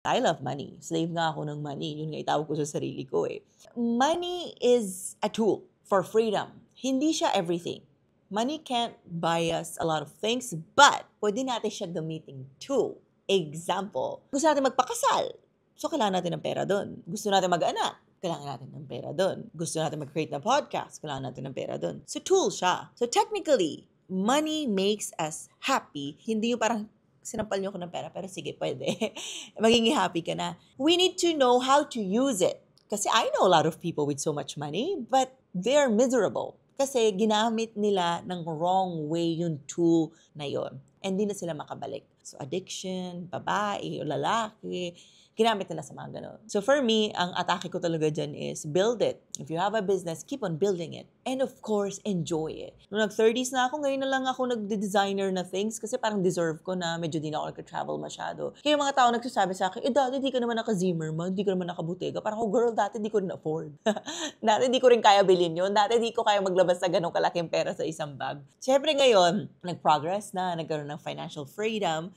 I love money. Slave nga ako ng money. Yun nga itawag ko sa sarili ko eh. Money is a tool for freedom. Hindi siya everything. Money can't buy us a lot of things, but pwede natin siya gamiting tool. Example, gusto natin magpakasal. So, kailangan natin ng pera doon. Gusto natin mag-anak. Kailangan natin ng pera doon. Gusto natin mag-create ng podcast. Kailangan natin ng pera doon. So, tool siya. So, technically, money makes us happy. Hindi yung parang sinampal niyo ako ng pera, pero sige, pwede. Magiging happy ka na. We need to know how to use it. Kasi I know a lot of people with so much money, but they're miserable. Kasi ginamit nila ng wrong way yung tool na yon. And di na sila makabalik. So addiction, babae o lalaki, ginamit nila sa mga ganun. So for me, ang atake ko talaga dyan is build it. If you have a business, keep on building it. And of course, enjoy it. Nung nag-30s na ako, ngayon na lang ako nag-designer na things kasi parang deserve ko na medyo di na ako nag-travel masyado. Kaya yung mga tao nagsasabi sa akin, dati di ka naman naka-Zimmerman, di ka naman naka-Bottega. Parang girl, dati di ko rin afford. Dati di ko rin kaya bilhin yun. Dati di ko kaya maglabas sa ganong kalaking pera sa isang bag. Siyempre ngayon, nag-progress na, nagkaroon ng financial freedom.